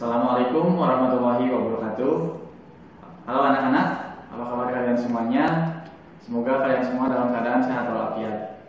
Assalamualaikum warahmatullahi wabarakatuh. Halo anak-anak, apa kabar kalian semuanya? Semoga kalian semua dalam keadaan sehat walafiat.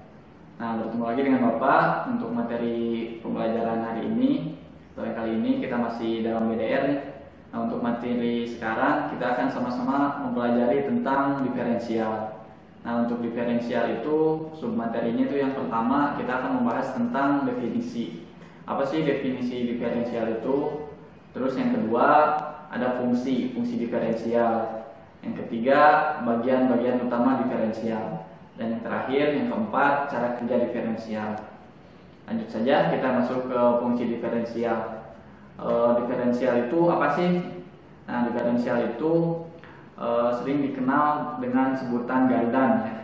Nah, bertemu lagi dengan Bapak untuk materi pembelajaran hari ini. Pada kali ini kita masih dalam BDR. Nah, untuk materi sekarang kita akan sama-sama mempelajari tentang diferensial. Nah, untuk diferensial itu submaterinya itu yang pertama kita akan membahas tentang definisi. Apa sih definisi diferensial itu? Terus yang kedua ada fungsi diferensial. Yang ketiga bagian-bagian utama diferensial. Dan yang terakhir yang keempat cara kerja diferensial. Lanjut saja kita masuk ke fungsi diferensial. Diferensial itu apa sih? Nah, diferensial itu sering dikenal dengan sebutan gardan ya.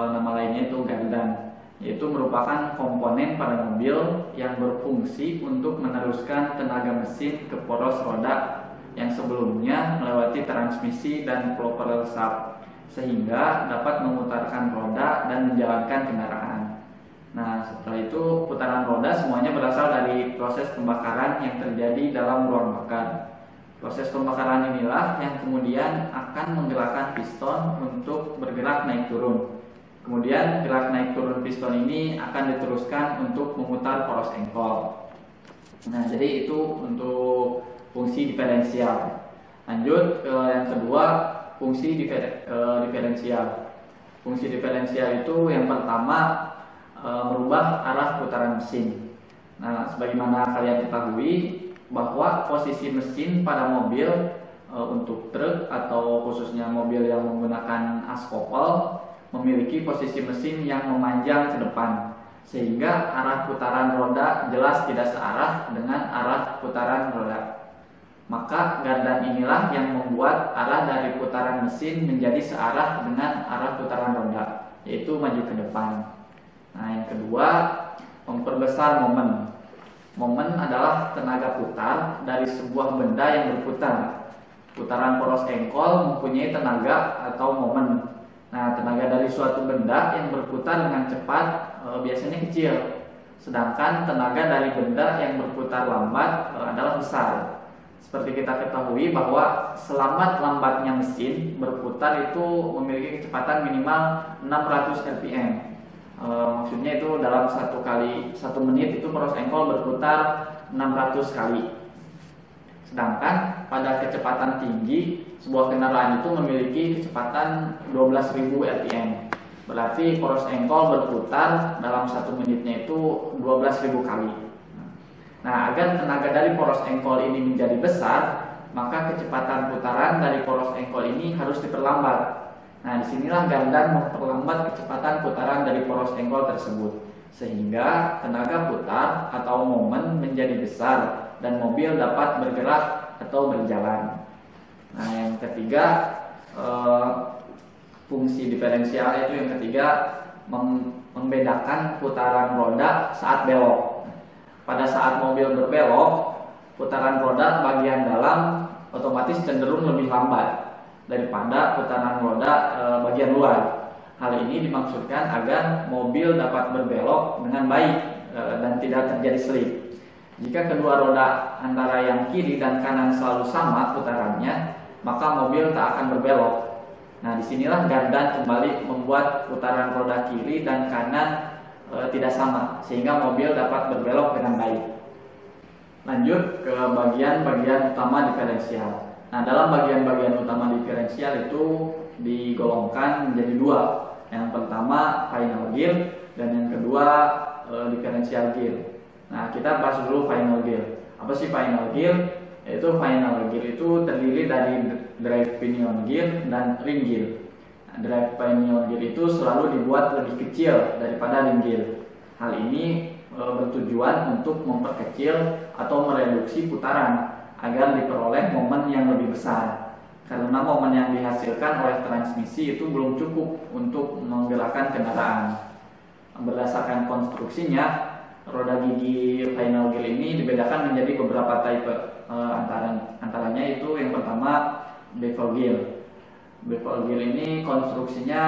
Nama lainnya itu gardan, yaitu merupakan komponen pada mobil yang berfungsi untuk meneruskan tenaga mesin ke poros roda yang sebelumnya melewati transmisi dan propeller shaft sehingga dapat memutarkan roda dan menjalankan kendaraan. Nah, setelah itu putaran roda semuanya berasal dari proses pembakaran yang terjadi dalam ruang bakar. Proses pembakaran inilah yang kemudian akan menggerakkan piston untuk bergerak naik turun. Kemudian gerak naik turun piston ini akan diteruskan untuk memutar poros engkol. Nah, jadi itu untuk fungsi diferensial. Lanjut ke yang kedua, fungsi diferensial. Fungsi diferensial itu yang pertama merubah arah putaran mesin. Nah, sebagaimana kalian ketahui bahwa posisi mesin pada mobil untuk truk atau khususnya mobil yang menggunakan askopel memiliki posisi mesin yang memanjang ke depan, sehingga arah putaran roda jelas tidak searah dengan arah putaran roda. Maka gardan inilah yang membuat arah dari putaran mesin menjadi searah dengan arah putaran roda, yaitu maju ke depan. Nah, yang kedua, memperbesar momen. Momen adalah tenaga putar dari sebuah benda yang berputar. Putaran poros engkol mempunyai tenaga atau momen. Nah, tenaga dari suatu benda yang berputar dengan cepat biasanya kecil, sedangkan tenaga dari benda yang berputar lambat adalah besar. Seperti kita ketahui bahwa selamat lambatnya mesin berputar itu memiliki kecepatan minimal 600 rpm. Maksudnya itu dalam satu menit itu poros engkol berputar 600 kali. Sedangkan pada kecepatan tinggi sebuah kendaraan itu memiliki kecepatan 12.000 rpm. Berarti poros engkol berputar dalam satu menitnya itu 12.000 kali. Nah, agar tenaga dari poros engkol ini menjadi besar, maka kecepatan putaran dari poros engkol ini harus diperlambat. Nah, disinilah gardan memperlambat kecepatan putaran dari poros engkol tersebut, sehingga tenaga putar atau momen menjadi besar dan mobil dapat bergerak atau berjalan. Nah, yang ketiga fungsi diferensial itu yang ketiga membedakan putaran roda saat belok. Pada saat mobil berbelok, putaran roda bagian dalam otomatis cenderung lebih lambat daripada putaran roda bagian luar. Hal ini dimaksudkan agar mobil dapat berbelok dengan baik dan tidak terjadi slip. Jika kedua roda antara yang kiri dan kanan selalu sama putarannya, maka mobil tak akan berbelok. Nah, disinilah gardan kembali membuat putaran roda kiri dan kanan tidak sama, sehingga mobil dapat berbelok dengan baik. Lanjut ke bagian-bagian utama diferensial. Nah, dalam bagian-bagian utama diferensial itu digolongkan menjadi dua. Yang pertama final gear dan yang kedua diferensial gear. Nah, kita bahas dulu final gear. Apa sih final gear? Yaitu final gear itu terdiri dari drive pinion gear dan ring gear. Nah, drive pinion gear itu selalu dibuat lebih kecil daripada ring gear. Hal ini bertujuan untuk memperkecil atau mereduksi putaran agar diperoleh momen yang lebih besar. Karena momen yang dihasilkan oleh transmisi itu belum cukup untuk menggerakkan kendaraan. Berdasarkan konstruksinya, roda gigi final gear ini dibedakan menjadi beberapa tipe. Antaranya itu yang pertama bevel gear. Bevel gear ini konstruksinya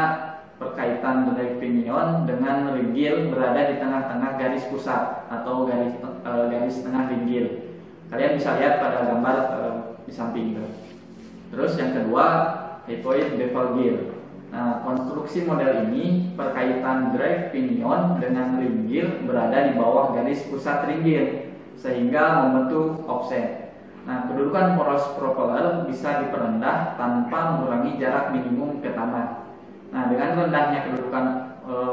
perkaitan drive pinion dengan ring gear berada di tengah-tengah garis pusat atau garis tengah ring gear. Kalian bisa lihat pada gambar di samping itu. Terus yang kedua, hypoid bevel gear. Nah, konstruksi model ini perkaitan drive pinion dengan ring gear berada di bawah garis pusat ring gear sehingga membentuk offset. Nah, kedudukan poros propeller bisa diperendah tanpa mengurangi jarak minimum ke tanah. Nah, dengan rendahnya kedudukan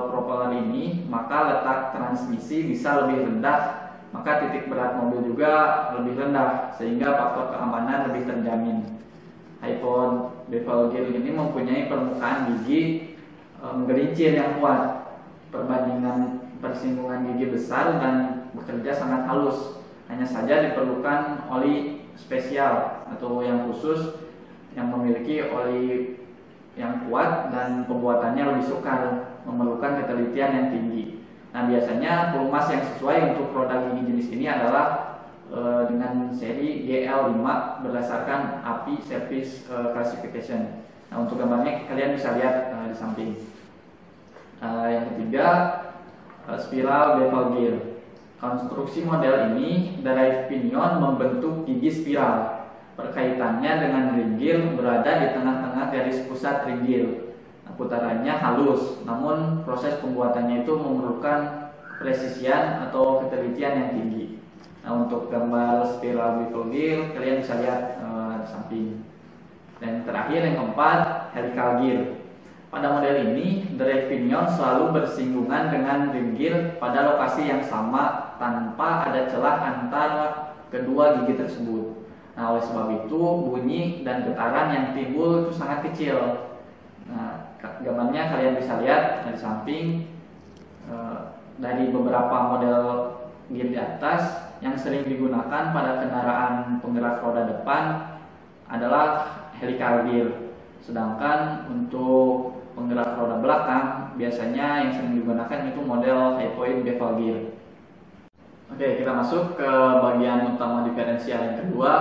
propeller ini, maka letak transmisi bisa lebih rendah, maka titik berat mobil juga lebih rendah, sehingga faktor keamanan lebih terjamin. Hypoid bevel gear ini mempunyai permukaan gigi gelincir yang kuat, perbandingan persinggungan gigi besar dan bekerja sangat halus. Hanya saja diperlukan oli spesial atau yang khusus yang memiliki oli yang kuat dan pembuatannya lebih sukar, memerlukan ketelitian yang tinggi. Nah, biasanya pelumas yang sesuai untuk roda gigi jenis ini adalah dengan seri GL5 berdasarkan API Service Classification. Nah, untuk gambarnya kalian bisa lihat di samping. Yang ketiga, spiral bevel gear. Konstruksi model ini, drive pinion membentuk gigi spiral. Perkaitannya dengan ring gear berada di tengah-tengah garis pusat ring gear. Putarannya halus, namun proses pembuatannya itu memerlukan presisian atau ketelitian yang tinggi. Nah, untuk gambar spiral bevel gear kalian bisa lihat di samping. Dan terakhir yang keempat, helical gear. Pada model ini, drive pinion selalu bersinggungan dengan ring gear pada lokasi yang sama tanpa ada celah antara kedua gigi tersebut. Nah, oleh sebab itu bunyi dan getaran yang timbul itu sangat kecil. Nah, gambarnya kalian bisa lihat dari samping. Dari beberapa model gear di atas yang sering digunakan pada kendaraan penggerak roda depan adalah helical gear. Sedangkan untuk penggerak roda belakang biasanya yang sering digunakan itu model hypoid bevel gear. Oke, kita masuk ke bagian utama diferensial yang kedua,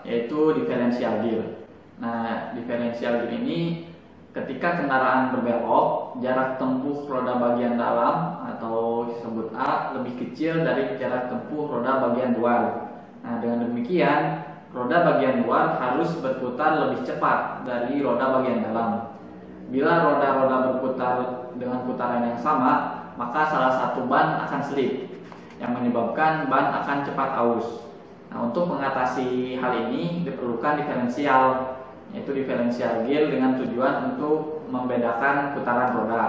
yaitu diferensial gear. Nah, diferensial gear ini ketika kendaraan berbelok, jarak tempuh roda bagian dalam atau disebut A lebih kecil dari jarak tempuh roda bagian luar. Nah, dengan demikian, roda bagian luar harus berputar lebih cepat dari roda bagian dalam. Bila roda-roda berputar dengan putaran yang sama, maka salah satu ban akan selip, yang menyebabkan ban akan cepat aus. Nah, untuk mengatasi hal ini diperlukan diferensial, yaitu diferensial gear dengan tujuan untuk membedakan putaran roda.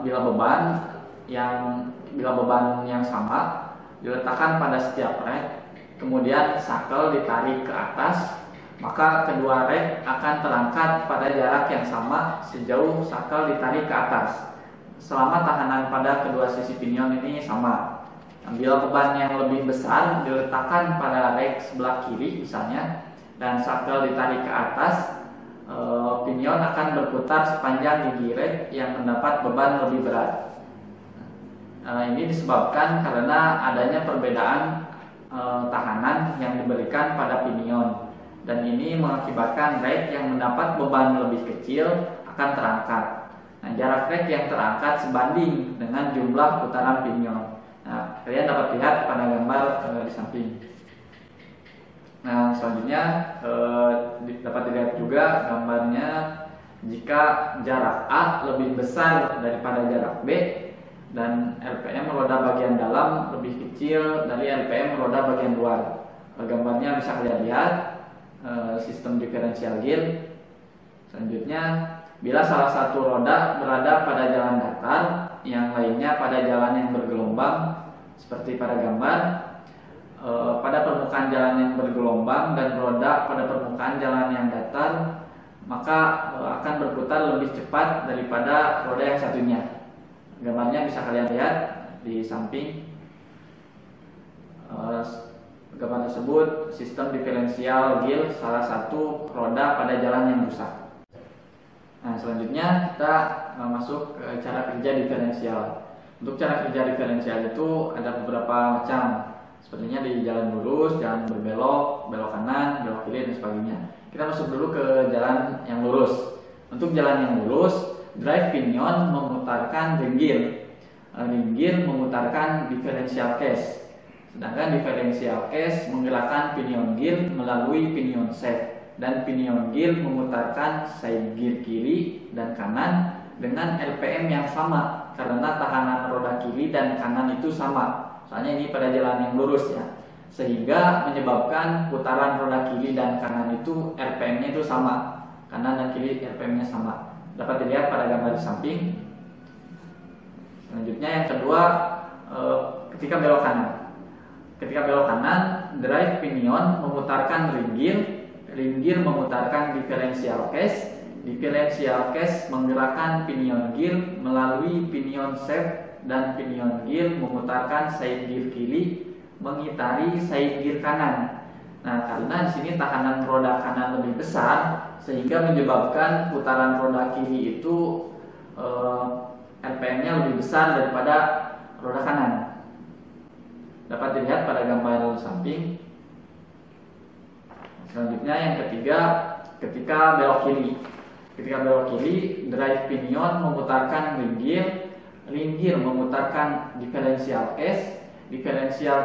Bila beban yang sama diletakkan pada setiap rek, kemudian sakel ditarik ke atas, maka kedua rek akan terangkat pada jarak yang sama sejauh sakel ditarik ke atas, selama tahanan pada kedua sisi pinion ini sama. Bila beban yang lebih besar diletakkan pada rek sebelah kiri misalnya, dan sakel ditarik ke atas, pinion akan berputar sepanjang gigi rek yang mendapat beban lebih berat. Ini disebabkan karena adanya perbedaan tahanan yang diberikan pada pinion, dan ini mengakibatkan rek yang mendapat beban lebih kecil akan terangkat. Nah, jarak rek yang terangkat sebanding dengan jumlah putaran pinion. Nah, kalian dapat lihat pada gambar di samping. Nah, selanjutnya dapat dilihat juga gambarnya jika jarak A lebih besar daripada jarak B dan RPM roda bagian dalam lebih kecil dari RPM roda bagian luar. Gambarnya bisa kalian lihat sistem diferensial gear. Selanjutnya, bila salah satu roda berada pada jalan datar, yang lainnya pada jalan yang bergelombang, seperti pada gambar, pada permukaan jalan yang bergelombang dan roda pada permukaan jalan yang datar, maka akan berputar lebih cepat daripada roda yang satunya. Gambarnya bisa kalian lihat di samping. Gambar tersebut sistem diferensial gear salah satu roda pada jalan yang rusak. Nah, selanjutnya kita masuk ke cara kerja diferensial. Untuk cara kerja diferensial itu ada beberapa macam, sepertinya di jalan lurus, jalan berbelok, belok kanan, belok kiri, dan sebagainya. Kita masuk dulu ke jalan yang lurus. Untuk jalan yang lurus, drive pinion memutarkan ring gear. Ring gear memutarkan diferensial case. Sedangkan differential case menggerakkan pinion gear melalui pinion shaft, dan pinion gear memutarkan side gear kiri dan kanan dengan RPM yang sama karena tahanan roda kiri dan kanan itu sama. Soalnya ini pada jalan yang lurus ya, sehingga menyebabkan putaran roda kiri dan kanan itu RPM-nya itu sama, kanan dan kiri RPM-nya sama. Dapat dilihat pada gambar di samping. Selanjutnya yang kedua, ketika belok kanan. Ketika belok kanan, drive pinion memutarkan ring gear memutarkan differential case menggerakkan pinion gear melalui pinion shaft, dan pinion gear memutarkan side gear kiri mengitari side gear kanan. Nah, karena di sini tahanan roda kanan lebih besar, sehingga menyebabkan putaran roda kiri itu RPM-nya lebih besar daripada roda kanan. Dapat dilihat pada gambar samping. Selanjutnya yang ketiga, ketika belok kiri. Ketika belok kiri, drive pinion memutarkan ring gear memutarkan differential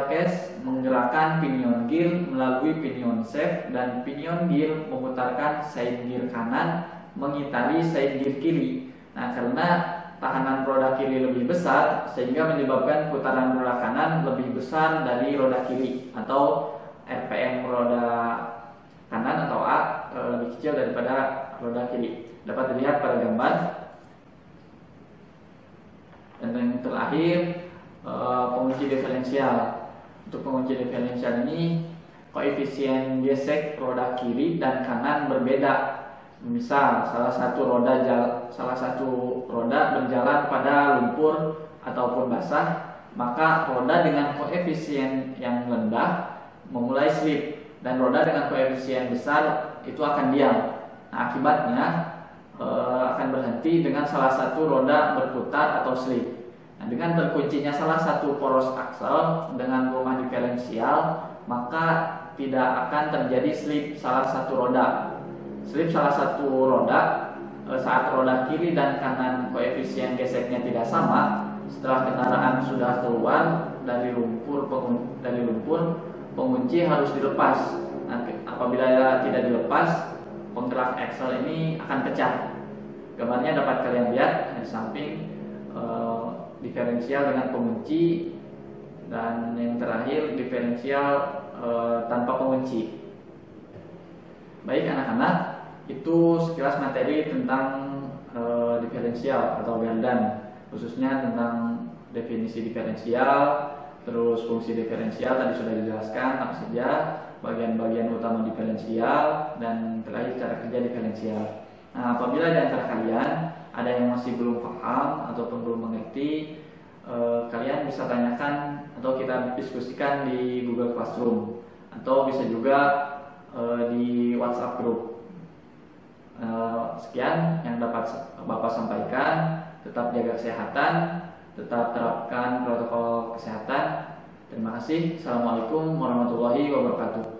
case menggerakkan pinion gear melalui pinion shaft, dan pinion gear memutarkan side gear kanan mengitari side gear kiri. Nah, karena tahanan roda kiri lebih besar, sehingga menyebabkan putaran roda kanan lebih besar dari roda kiri, atau RPM roda kanan atau A lebih kecil daripada roda kiri. Dapat dilihat pada gambar. Dan yang terakhir, pengunci diferensial. Untuk pengunci diferensial ini, koefisien gesek roda kiri dan kanan berbeda. Misal salah satu roda berjalan pada lumpur ataupun basah, maka roda dengan koefisien yang rendah memulai slip, dan roda dengan koefisien besar itu akan diam. Nah, akibatnya akan berhenti dengan salah satu roda berputar atau slip. Nah, dengan berkuncinya salah satu poros aksel dengan rumah diferensial, maka tidak akan terjadi slip salah satu roda. Slip salah satu roda saat roda kiri dan kanan koefisien geseknya tidak sama. Setelah kendaraan sudah keluar dari lumpur, pengunci harus dilepas. Nah, apabila tidak dilepas, penggerak aksel ini akan pecah. Gambarnya dapat kalian lihat di samping, diferensial dengan pengunci, dan yang terakhir diferensial tanpa pengunci. Baik anak-anak, itu sekilas materi tentang diferensial atau gardan, khususnya tentang definisi diferensial, terus fungsi diferensial tadi sudah dijelaskan apa saja, bagian-bagian utama diferensial, dan terakhir cara kerja diferensial. Nah, apabila di antara kalian ada yang masih belum paham ataupun belum mengerti, kalian bisa tanyakan atau kita diskusikan di Google Classroom, atau bisa juga di WhatsApp group. Sekian yang dapat Bapak sampaikan. Tetap jaga kesehatan, tetap terapkan protokol kesehatan. Terima kasih. Assalamualaikum warahmatullahi wabarakatuh.